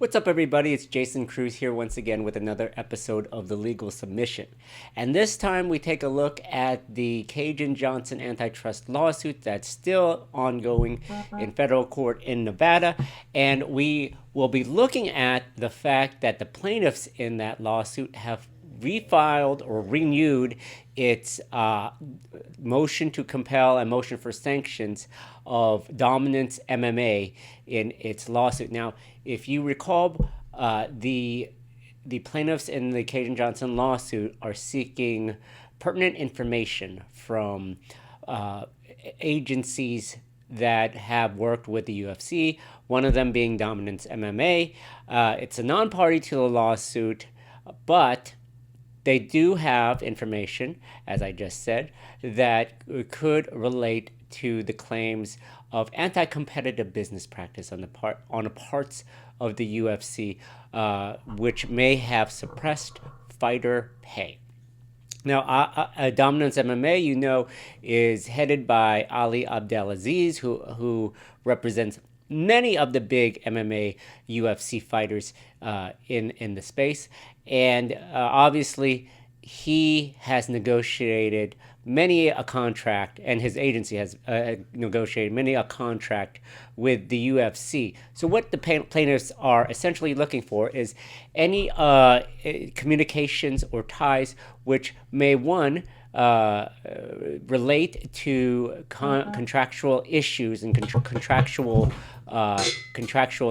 What's up, everybody? It's Jason Cruz here once again with another episode of The Legal Submission. And this time we take a look at the Kajan Johnson antitrust lawsuit that's still ongoing in federal court in Nevada. And we will be looking at the fact that the plaintiffs in that lawsuit have refiled or renewed its motion to compel and motion for sanctions of Dominance MMA in its lawsuit. Now, if you recall, the plaintiffs in the Kajan Johnson lawsuit are seeking pertinent information from agencies that have worked with the UFC, one of them being Dominance MMA. It's a non-party to the lawsuit, but they do have information, as I just said, that could relate to the claims of anti-competitive business practice on the parts of the UFC, which may have suppressed fighter pay. Now, Dominance MMA, you know, is headed by Ali Abdelaziz, who represents many of the big MMA UFC fighters in the space. And obviously, he has negotiated many a contract, and his agency has negotiated many a contract with the UFC. So what the plaintiffs are essentially looking for is any communications or ties which may, one, relate to contractual issues and contractual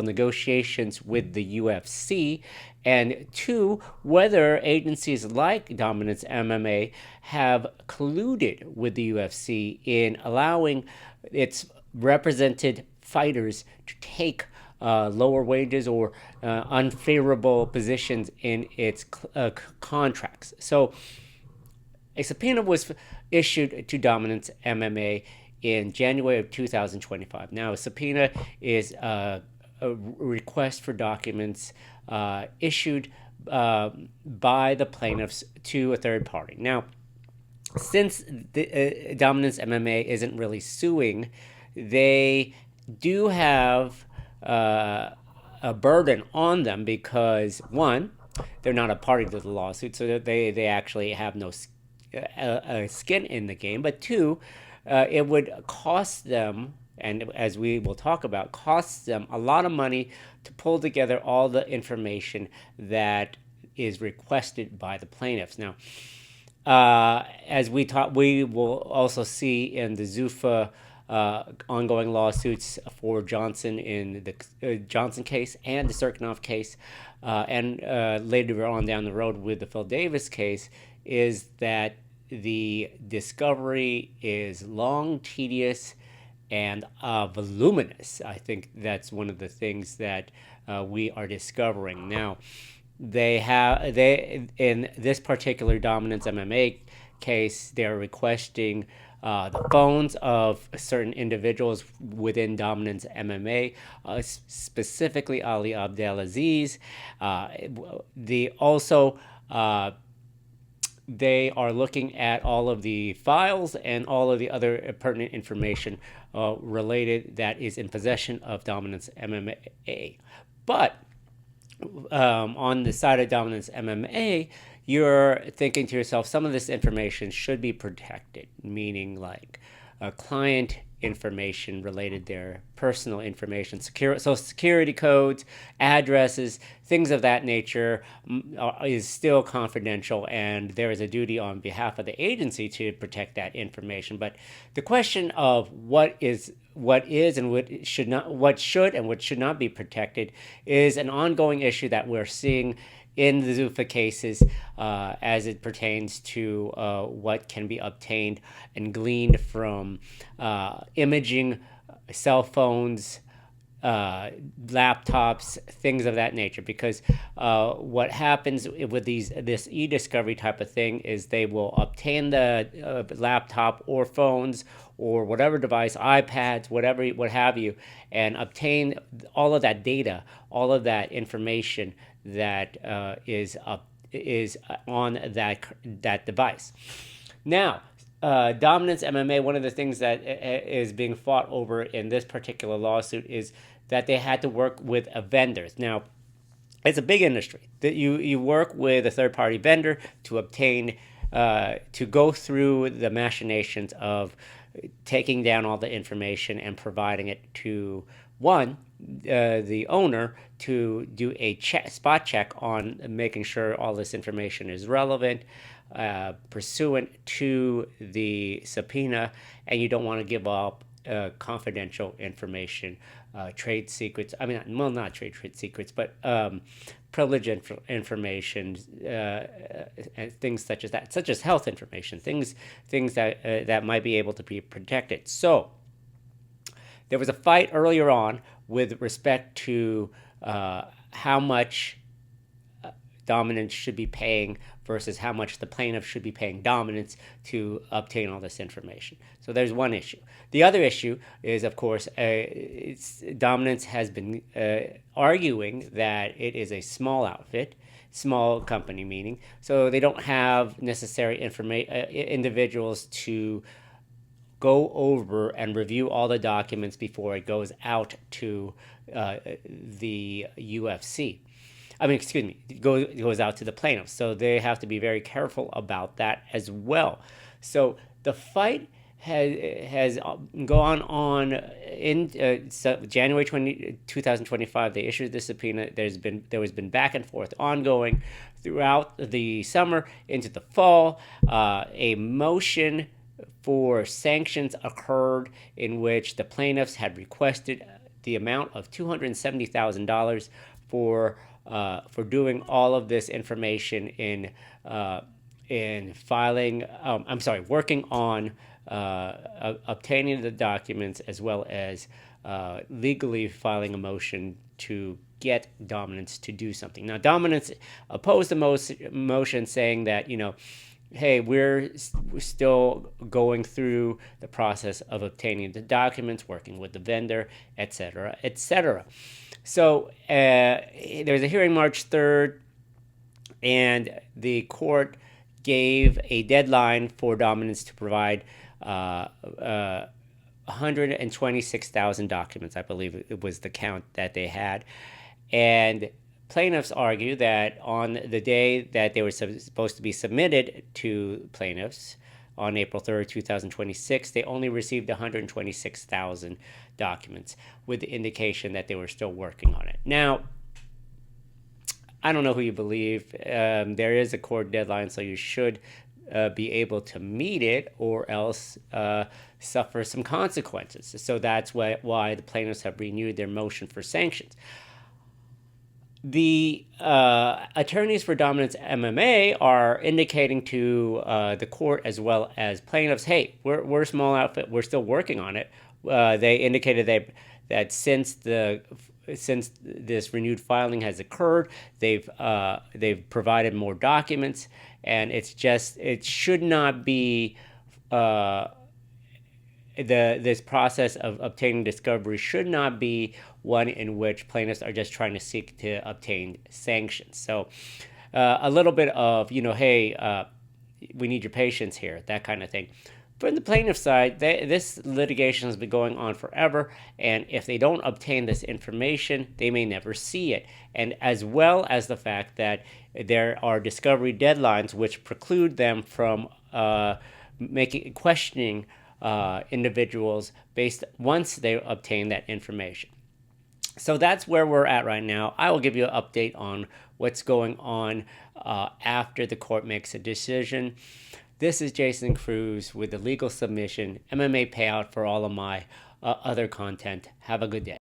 negotiations with the UFC, and two, whether agencies like Dominance MMA have colluded with the UFC in allowing its represented fighters to take lower wages or unfavorable positions in its contracts. So a subpoena was issued to Dominance MMA in January of 2025. Now, a subpoena is a request for documents issued by the plaintiffs to a third party. Now, since the Dominance MMA isn't really suing, they do have a burden on them because, one, they're not a party to the lawsuit, so that they actually have no skin in the game. But two, it would cost them, and as we will talk about, costs them a lot of money to pull together all the information that is requested by the plaintiffs. Now, as we will also see in the Zuffa ongoing lawsuits for Johnson in the Johnson case and the Sirkinov case, and later on down the road with the Phil Davis case, is that the discovery is long, tedious, and voluminous. I think that's one of the things that we are discovering now. They in this particular Dominance MMA case, they're requesting the phones of certain individuals within Dominance MMA, specifically Ali Abdelaziz. They are looking at all of the files and all of the other pertinent information related that is in possession of Dominance MMA. But on the side of Dominance MMA, you're thinking to yourself, some of this information should be protected, meaning like client information related, their personal information, social security codes, addresses, things of that nature is still confidential, and there is a duty on behalf of the agency to protect that information. But the question of what should and what should not be protected is an ongoing issue that we're seeing in the Zuffa cases as it pertains to what can be obtained and gleaned from imaging, cell phones, laptops, things of that nature. Because what happens with this e-discovery type of thing is they will obtain the laptop or phones or whatever device, iPads, what have you, and obtain all of that data, all of that information that is on that device. Now, Dominance MMA, one of the things that is being fought over in this particular lawsuit is that they had to work with vendors. Now, It's a big industry that you work with a third party vendor to obtain to go through the machinations of taking down all the information and providing it to one the owner to do a spot check on making sure all this information is relevant, pursuant to the subpoena, and you don't want to give up confidential information, trade secrets. I mean, well, not trade secrets, but privileged information, and things such as that, such as health information, things that might be able to be protected. So there was a fight earlier on with respect to how much Dominance should be paying versus how much the plaintiff should be paying Dominance to obtain all this information. So there's one issue. The other issue is, of course, Dominance has been arguing that it is a small outfit, small company meaning, so they don't have necessary individuals to go over and review all the documents before it goes out to the UFC. I mean, excuse me, it goes out to the plaintiffs. So they have to be very careful about that as well. So the fight has gone on in January 2025. They issued the subpoena. There has been back and forth ongoing throughout the summer into the fall. A motion for sanctions occurred in which the plaintiffs had requested the amount of $270,000 for doing all of this information in filing. Working on obtaining the documents as well as legally filing a motion to get Dominance to do something. Now, Dominance opposed the motion, saying that hey, we're still going through the process of obtaining the documents, working with the vendor, etc., etc. So there was a hearing March 3rd, and the court gave a deadline for Dominance to provide 126,000 documents, I believe it was the count that they had. And plaintiffs argue that on the day that they were supposed to be submitted to plaintiffs, on April 3rd, 2026, they only received 126,000 documents, with the indication that they were still working on it. Now, I don't know who you believe. There is a court deadline, so you should be able to meet it, or else suffer some consequences. So that's why the plaintiffs have renewed their motion for sanctions. The attorneys for Dominance MMA are indicating to the court as well as plaintiffs, hey, we're a small outfit, we're still working on it. They indicated that since this renewed filing has occurred, they've provided more documents, and it should not be this process of obtaining discovery should not be one in which plaintiffs are just trying to seek to obtain sanctions. So a little bit of, hey, we need your patience here, that kind of thing. From the plaintiff side, this litigation has been going on forever, and if they don't obtain this information, they may never see it. And as well as the fact that there are discovery deadlines which preclude them from questioning individuals once they obtain that information. So that's where we're at right now. I will give you an update on what's going on after the court makes a decision. This is Jason Cruz with the Legal Submission MMA Payout for all of my other content. Have a good day.